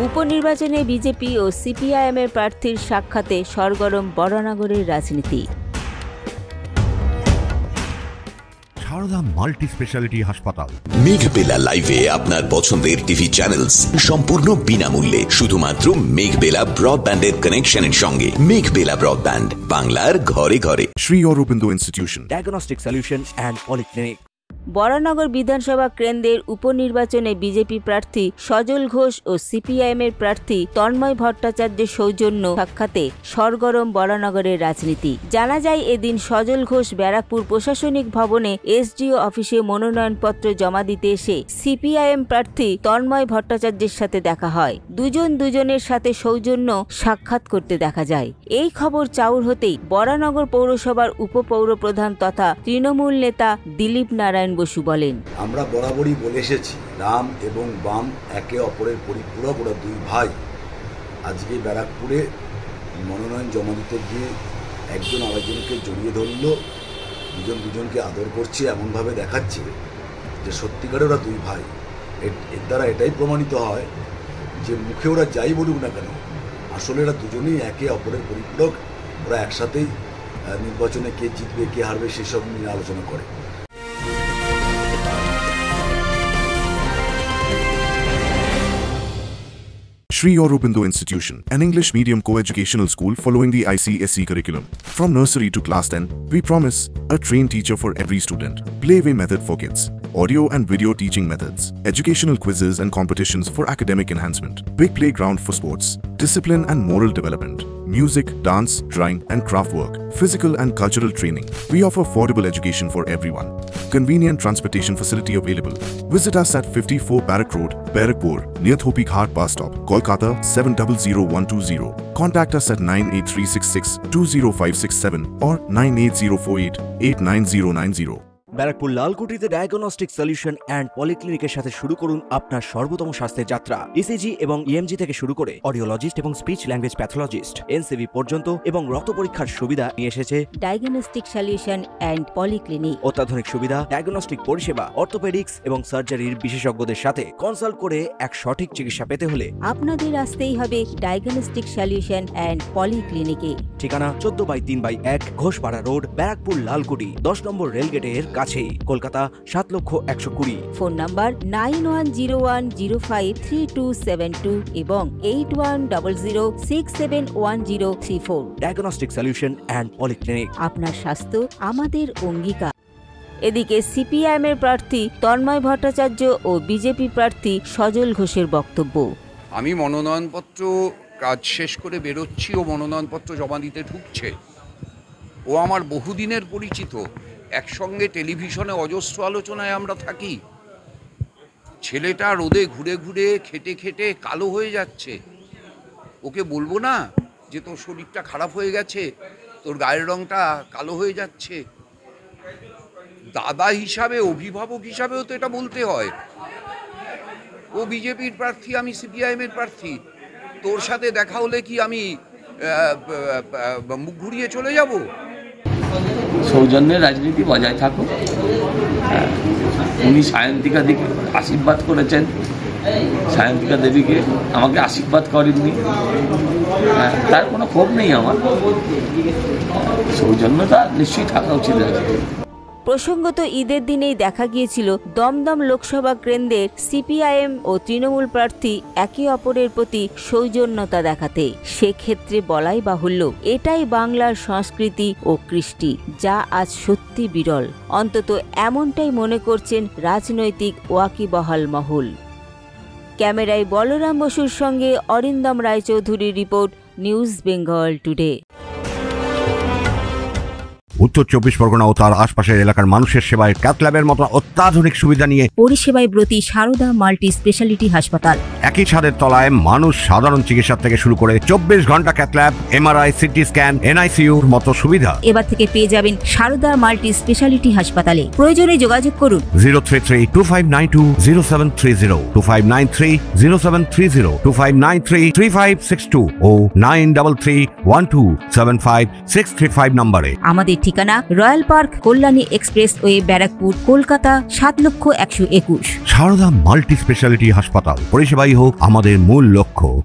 উপনির্বাচনে বিজেপি ও সিপিআইএমের প্রার্থীর সাক্ষাতে সরগরম বরানগরের রাজনীতি। সারদা মাল্টি স্পেশালিটি হাসপাতাল। মেঘবেলা লাইভে আপনার পছন্দের টিভি চ্যানেলস সম্পূর্ণ বিনামূল্যে, শুধুমাত্র মেঘবেলা ব্রডব্যান্ডের কানেকশনের সঙ্গে। মেঘবেলা ব্রডব্যান্ড, বাংলার ঘরে ঘরে। Shri Aurobindo institution, diagnostic solution and polyclinic. Baranagar বিধানসভা কেন্দ্রের উপনির্বাচনে বিজেপি প্রার্থী সজল ঘোষ ও সিপিআইএমের প্রার্থী তন্ময় ভট্টাচার্যের সৌজন্য সাক্ষাতে সরগরম বরানগরের রাজনীতি। জানা যায়, এদিন সজল ঘোষ ব্যারাকপুর প্রশাসনিক ভবনে এসডিও অফিসে মনোনয়নপত্র জমা দিতে এসে সিপিআইএম প্রার্থী তন্ময় ভট্টাচার্যের সাথে দেখা হয়। দুজনের সাথে সৌজন্য সাক্ষাৎ করতে দেখা যায়। এই খবর চাউর হতেই বরানগর পৌরসভার উপপৌরপ্রধান তথা তৃণমূল নেতা দিলীপ নারায়ণ বসু বলেন, আমরা বরাবরই বলে এসেছি, রাম এবং বাম একে অপরের পরিপূরক, ওরা দুই ভাই। আজকে ব্যারাকপুরে মনোনয়ন জমা দিতে গিয়ে একজন আরেকজনকে জড়িয়ে ধরল, দুজনকে আদর করছে, এমনভাবে দেখাচ্ছে যে সত্যিকারে ওরা দুই ভাই। এর দ্বারা এটাই প্রমাণিত হয় যে মুখে ওরা যাই বলুক না কেন, আসলে এরা দুজনেই একে অপরের পরিপূরক। ওরা একসাথেই নির্বাচনে কে জিতবে কে হারবে সেসব নিয়ে আলোচনা করে। Sri Aurobindo Institution, an English medium co-educational school following the ICSE curriculum. From nursery to class 10, we promise a trained teacher for every student, playway method for kids, audio and video teaching methods, educational quizzes and competitions for academic enhancement, big playground for sports, discipline and moral development, music, dance, drawing and craft work, physical and cultural training. We offer affordable education for everyone. Convenient transportation facility available. Visit us at 54 Barrack Road, Barrackpur, near Thopi Ghat bus stop, Kolkata 700120. Contact us at 98366 or 98048 Barrackpore লালকুটিতে diagnostic solution and পলিক্লিনিকের সাথে শুরু করুন আপনার সর্বোত্তম স্বাস্থ্যের যাত্রা। ECG এবং ইএমজি থেকে শুরু করে অডিওলজিস্ট এবং স্পিচ ল্যাঙ্গুয়েজ প্যাথোলজিস্ট, এনসিভি পর্যন্ত এবং রক্ত পরীক্ষার সুবিধা নিয়ে এসেছে ডায়াগনস্টিক সলিউশন অ্যান্ড পলিক্লিনিক। অত্যাধুনিক সুবিধা, ডায়াগনস্টিক পরিষেবা, অর্থোপেডিক্স এবং সার্জারির বিশেষজ্ঞদের সাথে কনসাল্ট করে এক সঠিক চিকিৎসা পেতে হলে আপনাদের আসতেই হবে ডায়াগনস্টিক সলিউশন অ্যান্ড পলিক্লিনিকে। ঠিকানা 14/3/1 ঘোষপাড়া রোড, ব্যারাকপুর লালকুটি, 10 নম্বর রেলগেটের কাছে, কলকাতা 7,120,000। ফোন নাম্বার 9101053272 এবং 8100671034। Diagnostic solution and polyclinic. আপনার স্বাস্থ্য আমাদের অঙ্গীকার। এদিকে সিপিআইএমের প্রার্থী তন্ময় ভট্টাচার্য ও বিজেপি প্রার্থী সজল ঘোষের বক্তব্য। আমি মনোনয়নপত্র কাজ শেষ করে বেরোচ্ছি, ও মনোনয়নপত্র জমা দিতে ঢুকছে। ও আমার বহুদিনের পরিচিত, একসঙ্গে টেলিভিশনে অজস্র আলোচনায় আমরা থাকি। ছেলেটা রোদে ঘুরে ঘুরে খেটে খেটে কালো হয়ে যাচ্ছে। ওকে বলবো না যে তোর শরীরটা খারাপ হয়ে গেছে, তোর গায়ের রংটা কালো হয়ে যাচ্ছে? দাদা হিসাবে, অভিভাবক হিসাবেও তো এটা বলতে হয়। ও বিজেপির প্রার্থী, আমি সিপিআইএমের প্রার্থী। তোর সাথে দেখা হলে কি আমি মুখ ঘুরিয়ে চলে যাব? সৌজন্যের রাজনীতি বজায় থাকুক। উনি সায়ন্তিকা দিকে আশীর্বাদ করেছেন, সায়ন্তিকা দেবীকে আমাকে আশীর্বাদ করেননি। তার কোনো ক্ষোভ নেই আমার, সৌজন্যতা নিশ্চয়ই থাকা উচিত আছে। প্রসঙ্গত ঈদের দিনেই দেখা গিয়েছিল দমদম লোকসভা কেন্দ্রের সিপিআইএম ও তৃণমূল প্রার্থী একে অপরের প্রতি সৌজন্যতা দেখাতে। সেক্ষেত্রে বলাই বাহুল্য, এটাই বাংলার সংস্কৃতি ও কৃষ্টি, যা আজ সত্যি বিরল। অন্তত এমনটাই মনে করছেন রাজনৈতিক ওয়াকিবহাল মহল। ক্যামেরায় বলরাম বসুর সঙ্গে অরিন্দম রায়চৌধুরীর report, news Bengal today. Uttar 24 Pargana ও তার আশপাশের এলাকার মানুষের সেবায় ক্যাথ ল্যাবের মতো অত্যাধুনিক সুবিধা নিয়ে পরিষেবায় ব্রতী সারদা মাল্টি স্পেশালিটি হাসপাতাল। একই ছাদের তলায় মানুষ সাধারণ চিকিৎসা থেকে শুরু করে 24 ঘন্টা cath lab, MRI, CT scan, এনআইসিইউর মতো সুবিধা এবার থেকে পেয়ে যাবেন সারদা মাল্টি স্পেশালিটি হাসপাতালে। প্রয়োজনে যোগাযোগ করুন 033-2592-0730, 2593-0730, 2593-3562 ও 933-1275-635 নম্বরে। আমাদের ঠিকানা Royal Park, Kalyani expressway, Barrackpore, Kolkata ৭,১২১। সারদা মাল্টি স্পেশালিটি হাসপাতাল, পরিষেবাই হোক আমাদের মূল লক্ষ্য।